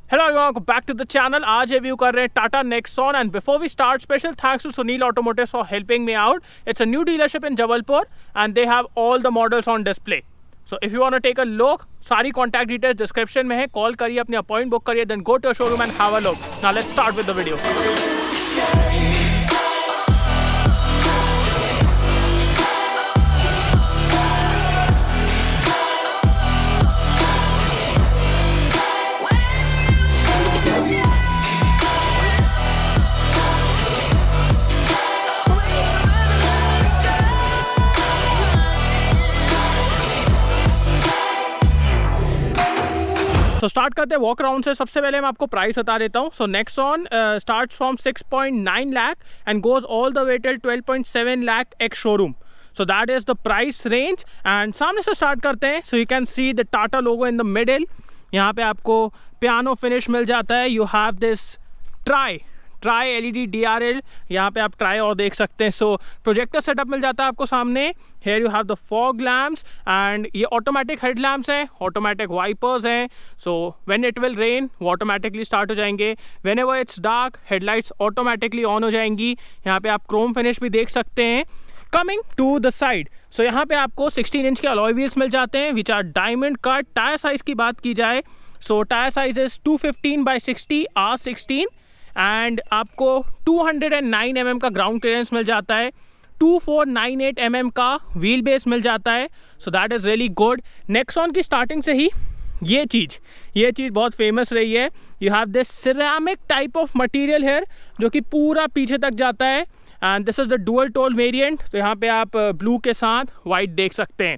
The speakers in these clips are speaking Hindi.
Hello welcome back to the channel. आज रिव्यू कर रहे हैं Tata Nexon and before we start special thanks to Sunil Automotives for helping me out. It's a new dealership in Jabalpur and they have all the models on display. So if you want to take a look, सारी कॉन्टैक्ट डिटेल्स डिस्क्रिप्शन में है। कॉल करिए, अपनी अपॉइंटमेंट बुक करिए, then go to showroom and have a look. Now let's start with the video. तो स्टार्ट करते हैं वॉक अराउंड से। सबसे पहले मैं आपको प्राइस बता देता हूँ। So Nexon start from 6.9 lakh and goes all the way till 12.7 lakh ex showroom. So that is the price range. And सामने से स्टार्ट करते हैं। So you can see the Tata logo in the middle. यहाँ पे आपको पियानो फिनिश मिल जाता है। You have this tri LED DRL, यहाँ पे आप ट्राई और देख सकते हैं। सो प्रोजेक्टर सेटअप मिल जाता है आपको सामने। Here you have the fog lamps and ये ऑटोमेटिक हेड लैम्प्स हैं, ऑटोमेटिक वाइपर्स हैं। So when it will rain वो ऑटोमेटिकली स्टार्ट हो जाएंगे। Whenever it's dark headlights automatically on हो जाएंगी। यहाँ पे आप क्रोम फिनिश भी देख सकते हैं। कमिंग टू द साइड, सो यहाँ पे आपको 16 इंच के अलॉय व्हील्स मिल जाते हैं which are diamond cut. Tyre size की बात की जाए, so tyre size is 215/60 R16 and आपको 209 mm का ग्राउंड क्लियरेंस मिल जाता है। 2498 mm का व्हील बेस मिल जाता है। So that is really good. Nexon की स्टार्टिंग से ही ये चीज़ बहुत फेमस रही है। You have this ceramic type of material here जो कि पूरा पीछे तक जाता है and this is the dual tone variant. तो यहाँ पे आप ब्लू के साथ वाइट देख सकते हैं।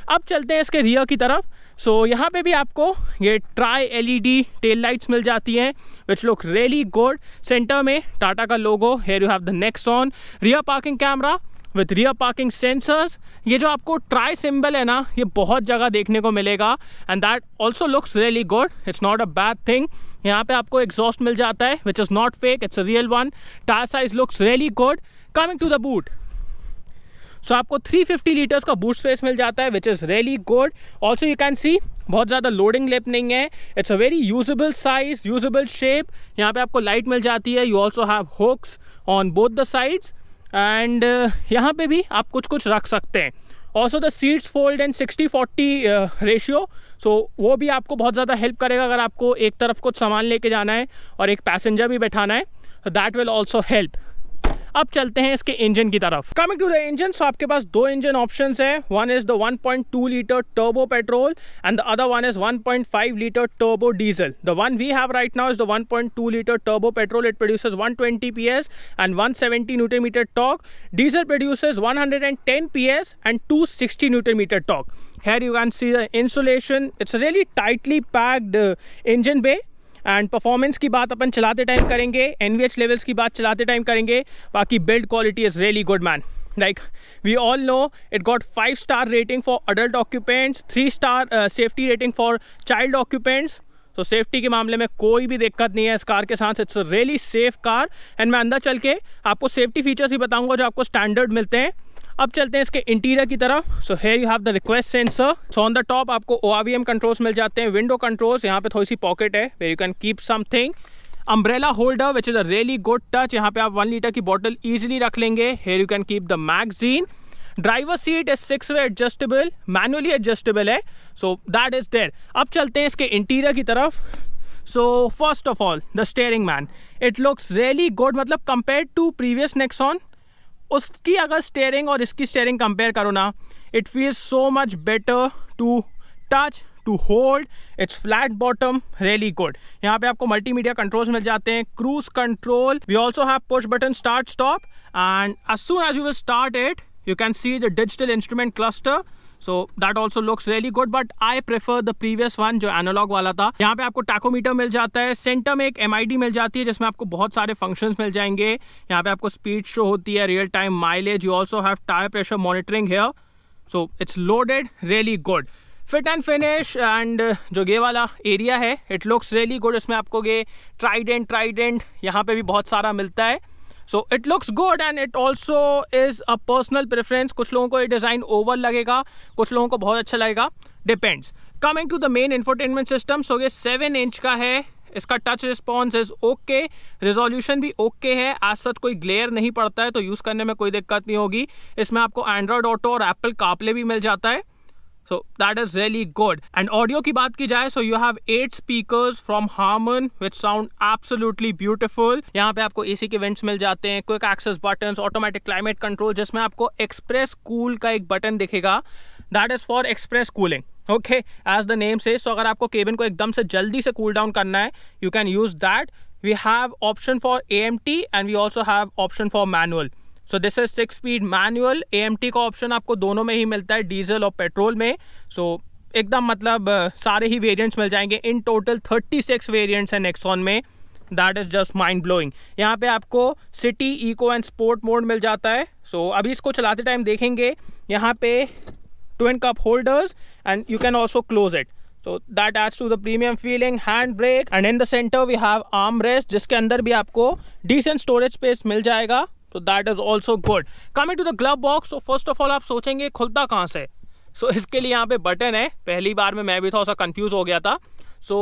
अब चलते हैं इसके रियर की तरफ। सो यहाँ पे भी आपको ये ट्राई LED टेल लाइट्स मिल जाती हैं which look really good. Centre में टाटा का logo. Here you have the Nexon. Rear parking camera with rear parking sensors. ये जो आपको ट्राई सिंबल है ना, ये बहुत जगह देखने को मिलेगा and that also looks really good. It's not a bad thing. यहाँ पे आपको एग्जॉस्ट मिल जाता है which is not fake, it's a real one. Tyre size looks really good. Coming to the boot, so आपको 350 लीटर्स का बूट स्पेस मिल जाता है which is really good. Also you can see बहुत ज़्यादा लोडिंग लिप नहीं है। It's a very usable size, usable shape. यहाँ पे आपको लाइट मिल जाती है। You also have hooks on both the sides and यहाँ पे भी आप कुछ रख सकते हैं। Also the seats fold in 60-40 ratio. So वो भी आपको बहुत ज़्यादा हेल्प करेगा अगर आपको एक तरफ कुछ सामान लेके जाना है और एक पैसेंजर भी बैठाना है। So that will also help. अब चलते हैं इसके इंजन की तरफ। Coming to the engine, so आपके पास दो इंजन ऑप्शंस है। One is the 1.2 litre turbo petrol and the other one is 1.5 litre turbo diesel. The one we have right now is the 1.2 litre turbo petrol. It produces 120 PS and 170 Nm torque. Diesel produces 110 PS and 260 Nm torque. Here you can see the insulation. It's a really tightly packed engine bay. And performance की बात अपन चलाते टाइम करेंगे, NVH लेवल्स की बात चलाते टाइम करेंगे। बाकी build quality is really good man. Like we all know it got 5 star rating for adult occupants, 3 star safety rating for child occupants. तो सेफ्टी के मामले में कोई भी दिक्कत नहीं है इस कार के साथ। It's a really safe car and मैं अंदर चल के आपको सेफ्टी फीचर्स ही बताऊँगा जो आपको स्टैंडर्ड मिलते हैं। अब चलते हैं इसके इंटीरियर की तरफ। So here you have the request sensor. So on the top आपको ORVM कंट्रोल्स मिल जाते हैं, विंडो कंट्रोल्स। यहाँ पे थोड़ी सी पॉकेट है where you can keep something. Umbrella holder which is a really good touch. यहाँ पे आप 1 लीटर की बॉटल ईजिली रख लेंगे। Here you can keep the magazine. Driver seat is 6-way adjustable, manually adjustable है। So that is there. अब चलते हैं इसके इंटीरियर की तरफ। So first of all the steering man, it looks really good. मतलब कंपेयर टू प्रीवियस नेक्सॉन, उसकी अगर स्टीयरिंग और इसकी स्टीयरिंग कंपेयर करो ना, it feels so much better to touch, to hold. It's flat bottom, really good. यहाँ पे आपको मल्टीमीडिया कंट्रोल्स मिल जाते हैं, cruise control. We also have push button start stop and as soon as you will start it you can see the digital instrument cluster. So that also looks really good but I prefer the previous one जो एनालॉग वाला था। यहाँ पे आपको टैकोमीटर मिल जाता है। सेंटर में एक MID मिल जाती है जिसमें आपको बहुत सारे फंक्शंस मिल जाएंगे। यहाँ पे आपको स्पीड शो होती है, real time mileage. You also have tyre pressure monitoring here. So it's loaded, really good. Fit and finish and जो ये वाला एरिया है इट लुक्स रियली गुड। इसमें आपको ये ट्राइडेंट यहाँ पे भी बहुत सारा मिलता है। So it looks good and it also is a personal preference. कुछ लोगों को ये डिज़ाइन ओवर लगेगा, कुछ लोगों को बहुत अच्छा लगेगा, depends. Coming to the main infotainment system, so ये 7 इंच का है। इसका touch response is okay, resolution भी ओके है, एज सच कोई ग्लेयर नहीं पड़ता है, तो यूज़ करने में कोई दिक्कत नहीं होगी। इसमें आपको एंड्रॉयड ऑटो और एप्पल कारप्ले भी मिल जाता है, so that is really good. And audio की बात की जाए, so you have 8 speakers from Harman which sound absolutely beautiful. यहाँ पे आपको AC के वेंट्स मिल जाते हैं, quick access buttons, automatic climate control, जिसमें आपको एक्सप्रेस कूल का एक बटन दिखेगा, that is for express cooling. Okay, as the name से, so अगर आपको केबिन को एकदम से जल्दी से कूल डाउन करना है, you can use that. We have option for AMT and we also have option for manual. So this is 6 speed manual. AMT का ऑप्शन आपको दोनों में ही मिलता है, डीजल और पेट्रोल में। सो एकदम मतलब सारे ही वेरिएंट्स मिल जाएंगे। इन टोटल 36 वेरिएंट्स हैं नेक्सॉन में, that is just mind blowing. यहाँ पे आपको city, eco and sport mode मिल जाता है। सो अभी इसको चलाते टाइम देखेंगे, यहाँ पे twin cup holders and you can also close it, so that adds to the premium feeling. Hand brake, and in the center we have armrest, जिसके अंदर भी आपको decent storage space मिल जाएगा, so that is also good. Coming to the glove box, so first of all आप सोचेंगे खुलता कहाँ से, so इसके लिए यहाँ पे बटन है। पहली बार में मैं भी थोड़ा सा कंफ्यूज हो गया था। so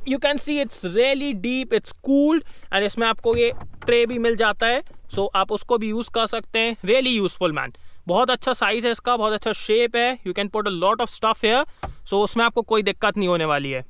you can see it's really deep, it's cooled, and इसमें आपको ये ट्रे भी मिल जाता है, so आप उसको भी यूज़ कर सकते हैं। really useful man, बहुत अच्छा साइज है इसका, बहुत अच्छा शेप है, you can put a lot of stuff here, so उसमें आपको कोई दिक्कत नहीं होने वाली है।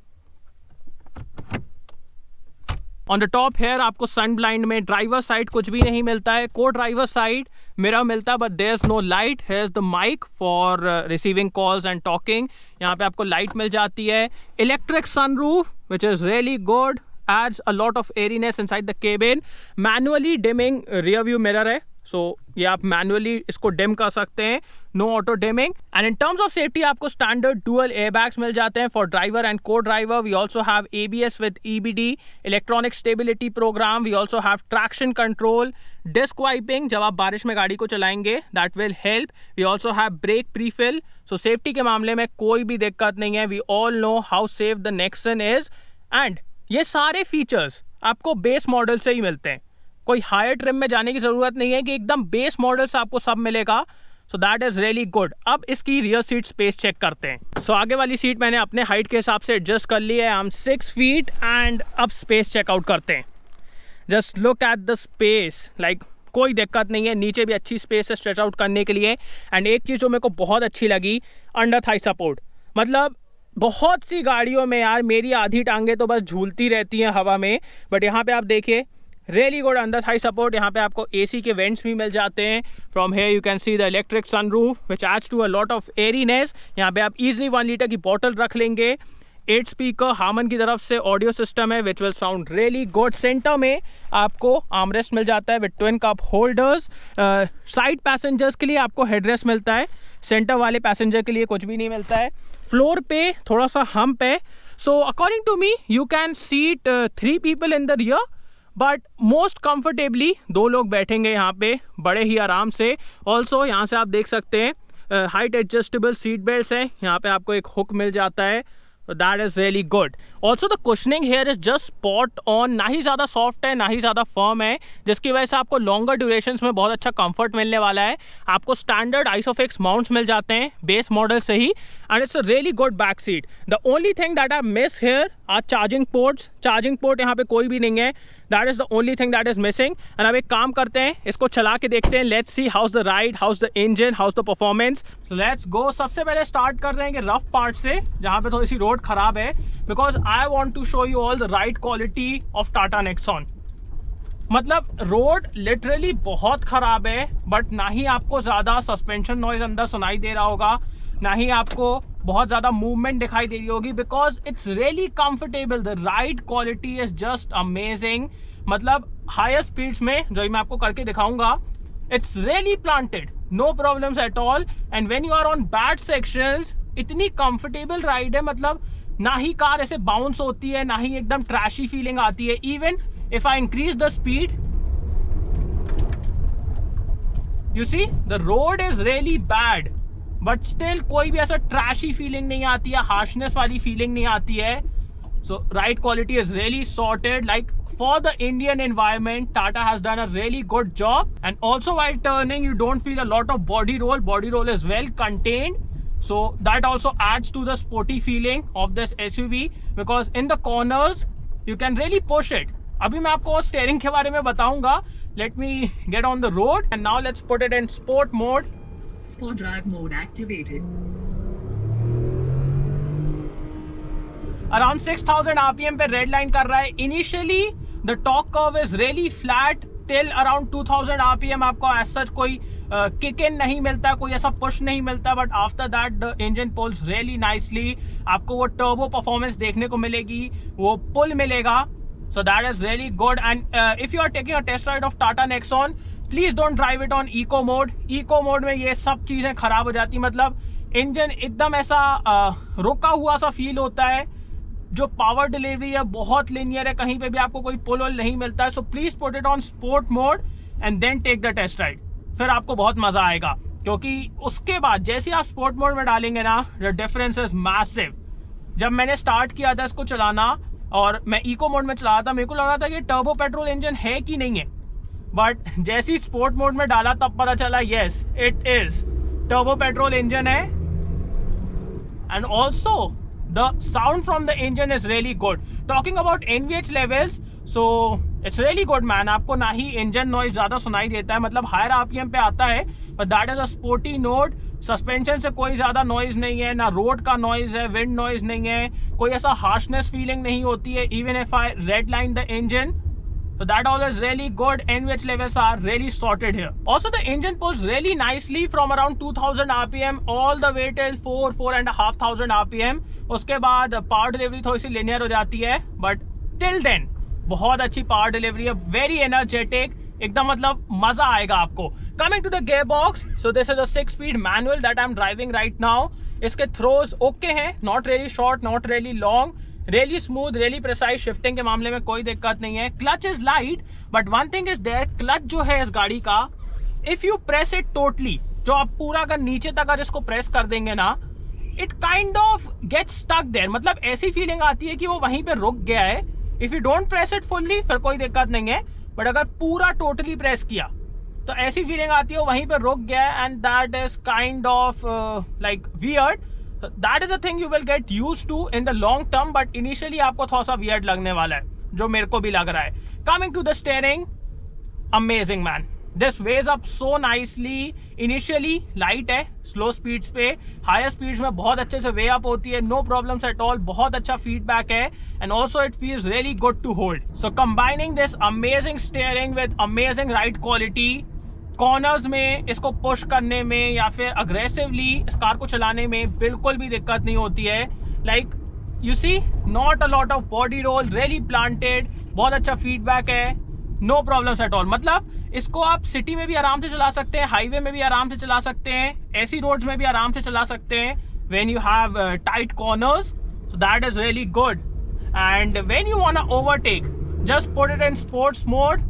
ऑन द टॉप हेयर आपको सन ब्लाइंड में ड्राइवर साइड कुछ भी नहीं मिलता है, को ड्राइवर साइड मिरर मिलता है, but there is no light. Here is the mic for receiving calls and talking, यहाँ पे आपको लाइट मिल जाती है। Electric sunroof which is really good, adds a lot of airiness inside the cabin. Manually dimming rear view mirror है, so ये आप मैनुअली इसको डिम कर सकते हैं, no auto dimming. And in terms of safety आपको स्टैंडर्ड डुअल एयरबैग्स मिल जाते हैं for driver and co driver. We also have ABS with EBD, electronic stability program. We also have traction control, disc wiping, जब आप बारिश में गाड़ी को चलाएंगे that will help. We also have brake prefill, so safety के मामले में कोई भी दिक्कत नहीं है। We all know how safe the Nexon is, and ये सारे फीचर्स आपको बेस मॉडल से ही मिलते हैं, कोई हायर ट्रिम में जाने की ज़रूरत नहीं है कि एकदम बेस मॉडल से आपको सब मिलेगा, so that is really good. अब इसकी रियर सीट स्पेस चेक करते हैं। सो आगे वाली सीट मैंने अपने हाइट के हिसाब से एडजस्ट कर ली है, आई एम 6 फीट, एंड अब स्पेस चेकआउट करते हैं। Just look at the space, like कोई दिक्कत नहीं है, नीचे भी अच्छी स्पेस है स्ट्रेच आउट करने के लिए। एंड एक चीज़ जो मेरे को बहुत अच्छी लगी, अंडर थाई सपोर्ट। मतलब बहुत सी गाड़ियों में यार मेरी आधी टांगे तो बस झूलती रहती हैं हवा में, बट यहाँ पे आप देखिए really good under Thai support. यहाँ पे आपको AC के वेंट्स भी मिल जाते हैं। From here you can see the electric sunroof which adds to a lot of airiness. यहाँ पे आप इजीली 1 लीटर की बॉटल रख लेंगे। 8 स्पीकर हार्मन की तरफ से ऑडियो सिस्टम है which will sound really good. Centre में आपको आर्मरेस्ट मिल जाता है with twin cup holders. Side passengers के लिए आपको हेडरेस्ट मिलता है, सेंटर वाले पैसेंजर के लिए कुछ भी नहीं मिलता है। फ्लोर पे थोड़ा सा हम्प है, so according to me you can seat 3 people in the rear, but most comfortably 2 लोग बैठेंगे यहाँ पे बड़े ही आराम से। ऑल्सो यहाँ से आप देख सकते हैं हाइट एडजस्टेबल सीट बेल्ट हैं, यहाँ पे आपको एक हुक मिल जाता है, that is really good. Also the cushioning here is just spot on, ना ही ज़्यादा सॉफ्ट है ना ही ज़्यादा फर्म है, जिसकी वजह से आपको लॉन्गर ड्यूरेशंस में बहुत अच्छा कंफर्ट मिलने वाला है। आपको स्टैंडर्ड आइसोफिक्स माउंट्स मिल जाते हैं बेस मॉडल से ही, and it's a really good back seat. The only thing that I miss here are charging ports. Charging port यहाँ पे कोई भी नहीं है, that is the only thing that is missing. And अब एक काम करते हैं, इसको चला के देखते हैं, let's see house the ride, house the engine, house the performance. So let's go. सबसे पहले स्टार्ट कर रहे हैं रफ पार्ट से, जहाँ पे थोड़ी सी रोड खराब है, because I want to show you all the ride quality of Tata Nexon. मतलब रोड लिटरली बहुत खराब है, बट ना ही आपको ज़्यादा सस्पेंशन नॉइज अंदर सुनाई दे रहा होगा, ना ही आपको बहुत ज़्यादा मूवमेंट दिखाई दे रही होगी, because it's really comfortable. The ride quality is just amazing. मतलब हायर स्पीड्स में जो मैं आपको करके दिखाऊंगा, it's really planted, no problems at all. And when you are on bad sections, इतनी कंफर्टेबल राइड है, मतलब ना ही कार ऐसे बाउंस होती है, ना ही एकदम ट्रैशी फीलिंग आती है। Even if I increase the speed, you see the road is really bad, but still कोई भी ऐसा ट्रैशी फीलिंग नहीं आती है, हार्शनेस वाली फीलिंग नहीं आती है। So ride quality is really sorted, like for the Indian environment, Tata has done a really good job. And also while turning, you don't feel a lot of body roll. Body roll is well contained, so that also adds to the sporty feeling of this SUV, because in the corners you can really push it. अभी मैं आपको स्टीयरिंग के बारे में बताऊंगा. Let me get on the road and now let's put it in sport mode. Sport drive mode activated. Around 6000 RPM पे रेड लाइन कर रहा है. Initially the torque curve is really flat till around 2000 RPM. आपको एज सच कोई किक इन नहीं मिलता, कोई ऐसा पुश नहीं मिलता, but after that the engine pulls really nicely. आपको वो टर्बो परफॉर्मेंस देखने को मिलेगी, वो पुल मिलेगा. So that is really good. And if you are taking a test ride of Tata Nexon, please don't drive it on eco mode. Eco mode में ये सब चीजें खराब हो जाती, मतलब इंजन एकदम ऐसा रुका हुआ सा फील होता है. जो पावर डिलीवरी है बहुत लिनियर है, कहीं पे भी आपको कोई पुल वुल नहीं मिलता है. So please put it on sport mode and then take the test ride. फिर आपको बहुत मजा आएगा, क्योंकि उसके बाद जैसे आप स्पोर्ट मोड में डालेंगे ना, द डिफरेंस इज मैसिव. जब मैंने स्टार्ट किया था इसको चलाना और मैं इको मोड में चला रहा था, मेरे को लग रहा था कि टर्बो पेट्रोल इंजन है कि नहीं है, बट जैसे ही स्पोर्ट मोड में डाला तब पता चला yes it is turbo petrol engine है. And also the sound from the engine is really good. Talking about NVH levels, so it's really good man. आपको ना ही इंजन नॉइज ज्यादा सुनाई देता है, मतलब हायर आरपीएम पे आता है, but that is a sporty note. Suspension से कोई ज्यादा नॉइज नहीं है, ना रोड का नॉइज है, विंड नॉइज नहीं है, कोई ऐसा हार्शनेस फीलिंग नहीं होती है. Even if I read line the engine, so that all is really good. NVH levels are really sorted here. Also the engine pulls really nicely from around 2000 rpm all the way till 4,500 rpm. उसके बाद पावर डिलीवरी थोड़ी सी लिनियर हो जाती है, बट टिल देन बहुत अच्छी पावर डिलीवरी है, वेरी एनर्जेटिक, एकदम मतलब मजा आएगा आपको. Coming to the gear box, so this is a 6-speed manual that I am driving right now. इसके थ्रोज ओके हैं, not really short, not really long, really smooth, really precise. Shifting के मामले में कोई दिक्कत नहीं है. Clutch is light, but one thing is there, clutch जो है इस गाड़ी का, if you press it totally, जो आप पूरा अगर नीचे तक अगर इसको प्रेस कर देंगे ना, it kind of get stuck there. मतलब ऐसी फीलिंग आती है कि वो वहीं पे रुक गया है. If you don't press it fully फिर कोई दिक्कत नहीं है, बट अगर पूरा टोटली प्रेस किया तो ऐसी फीलिंग आती है वो वहीं पे रुक गया है. And that is kind of like weird. That is the thing you will get used to in the long term, but initially आपको थोड़ा सा वियर्ड लगने वाला है, जो मेरे को भी लग रहा है. Coming to the steering, amazing man. This weighs up so nicely. Initially light है स्लो स्पीड्स पे, हायर स्पीड्स में बहुत अच्छे से वे अप होती है, नो प्रॉब्लम्स एट ऑल. बहुत अच्छा फीडबैक है and also it feels really good to hold. So combining this amazing steering with amazing ride quality, corners में इसको पुश करने में या फिर अग्रेसिवली इस कार को चलाने में बिल्कुल भी दिक्कत नहीं होती है. Like you see, not a lot of body roll, really planted, बहुत अच्छा फीडबैक है, नो प्रॉब्लम्स एट ऑल. मतलब इसको आप सिटी में भी आराम से चला सकते हैं, हाईवे में भी आराम से चला सकते हैं, ऐसी रोड्स में भी आराम से चला सकते हैं when you have tight corners. So that is really good. And when you want to overtake, just put it in sports mode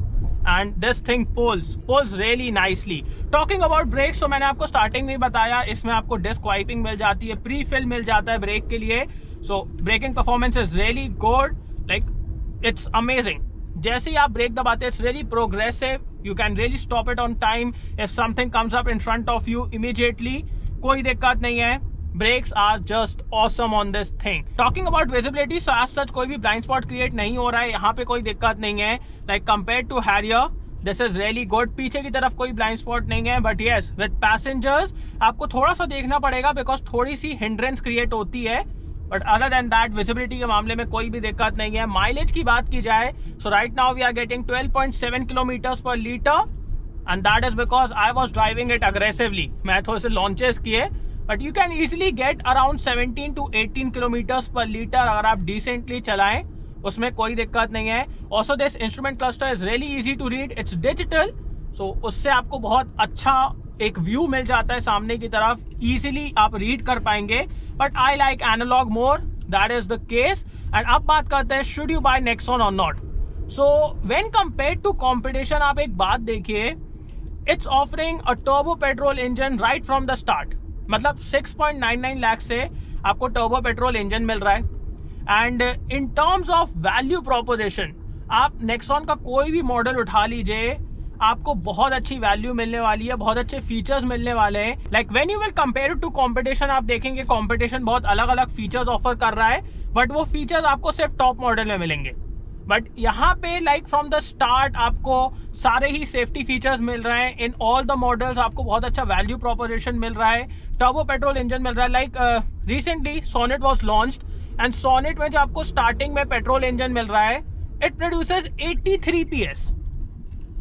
and this thing pulls really nicely. Talking about brakes, so मैंने आपको स्टार्टिंग में बताया, इसमें आपको डिस्क वाइपिंग मिल जाती है, प्री फिल मिल जाता है ब्रेक के लिए. So braking performance is really good, like it's amazing. जैसे ही आप ब्रेक दबाते हैं, it's really progressive, you can really stop it on time if something comes up in front of you immediately, कोई दिक्कत नहीं है. Brakes are just awesome on this thing. Talking about visibility, so as such कोई भी blind spot create नहीं हो रहा है, यहाँ पे कोई दिक्कत नहीं है. Like compared to Harrier, this is really good. पीछे की तरफ कोई blind spot नहीं है, but yes, with passengers आपको थोड़ा सा देखना पड़ेगा because थोड़ी सी hindrance create होती है. But other than that, visibility के मामले में कोई भी दिक्कत नहीं है. Mileage की बात की जाए, so right now we are getting 12.7 kilometers per liter, and that is because I was driving it aggressively. मैं थोड़े से launches किए, but you can easily get around 17 to 18 kilometers per liter अगर आप decently चलाएं, उसमें कोई दिक्कत नहीं है. Also this instrument cluster is really easy to read, it's digital, so उससे आपको बहुत अच्छा एक व्यू मिल जाता है सामने की तरफ, easily आप रीड कर पाएंगे. But I like analog more, that is the case. And अब बात करते हैं should you buy Nexon or not. So when compared to competition, आप एक बात देखिए, it's offering a turbo petrol engine right from the start. मतलब 6.99 लाख से आपको टर्बो पेट्रोल इंजन मिल रहा है. And in terms of value proposition, आप नेक्सॉन का कोई भी मॉडल उठा लीजिए, आपको बहुत अच्छी वैल्यू मिलने वाली है, बहुत अच्छे फीचर्स मिलने वाले हैं. Like when you will compare to competition, आप देखेंगे कंपटीशन बहुत अलग अलग फीचर्स ऑफर कर रहा है, बट वो फीचर्स आपको सिर्फ टॉप मॉडल में मिलेंगे. बट यहाँ पे लाइक फ्रॉम द स्टार्ट आपको सारे ही सेफ्टी फीचर्स मिल रहे हैं इन ऑल द मॉडल्स. आपको बहुत अच्छा वैल्यू प्रोपोजिशन मिल रहा है. टर्बो पेट्रोल इंजन मिल रहा है. Like recently Sonet was launched and Sonet में जो आपको स्टार्टिंग में पेट्रोल इंजन मिल रहा है, it produces 83 PS.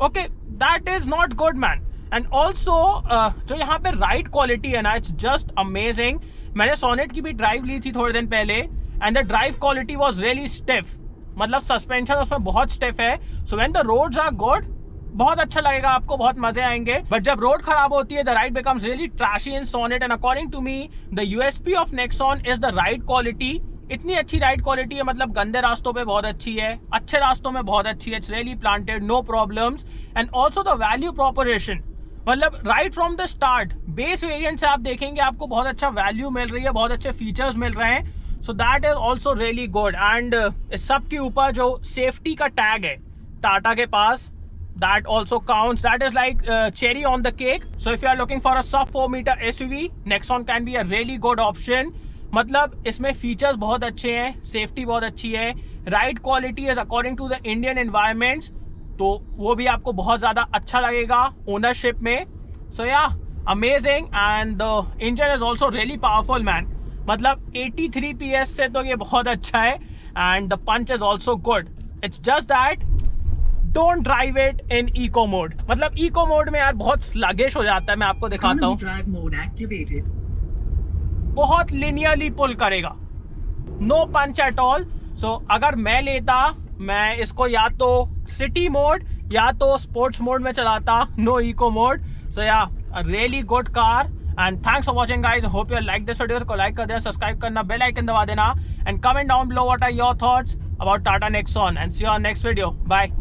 Okay, that is not good man. And also जो यहाँ पे राइड क्वालिटी है ना, इट्स जस्ट अमेजिंग. मैंने सोनेट की भी ड्राइव ली थी थोड़े दिन पहले and the drive quality was really stiff. मतलब सस्पेंशन उसमें बहुत स्टिफ है. So when the roads are good, बहुत अच्छा लगेगा आपको, बहुत मजे आएंगे. बट जब रोड खराब होती है, the ride becomes really trashy in Sonet. And according to me the USP of Nexon is the ride quality. इतनी अच्छी राइड क्वालिटी है, मतलब गंदे रास्तों पे बहुत अच्छी है, अच्छे रास्तों में बहुत अच्छी है. It's really planted, no problems. And also the value proposition, मतलब right from the start base variant से आप देखेंगे आपको बहुत अच्छा वैल्यू मिल रही है, बहुत अच्छे फीचर्स मिल रहे हैं. सो that is also really good. And इस सब के ऊपर जो सेफ्टी का टैग है टाटा के पास, that also counts. That is like cherry on the cake. So if you are looking for a sub 4 meter SUV, Nexon can be a really good option. मतलब इसमें फीचर्स बहुत अच्छे हैं, सेफ्टी बहुत अच्छी है, ride quality is according to the Indian environments, तो वो भी आपको बहुत ज़्यादा अच्छा लगेगा ओनरशिप में. So yeah amazing. And the engine is also really powerful man. मतलब 83 PS से तो ये बहुत अच्छा है. And the punch is also good. It's just that don't drive it in eco mode. मतलब इको मोड में यार बहुत स्लगिश हो जाता है. मैं आपको दिखाता हूँ, Drive mode activated. बहुत लिनियरली पुल करेगा, नो पंच एट ऑल. सो अगर मैं लेता, मैं इसको या तो सिटी मोड या तो स्पोर्ट्स मोड में चलाता, no eco mode. So yeah really good car. And thanks for watching guys. Hope you like this video. को लाइक कर देना, सब्सक्राइब करना, बेल आइकन दबा देना and comment down below what are your thoughts about Tata Nexon. And see you on next video. Bye.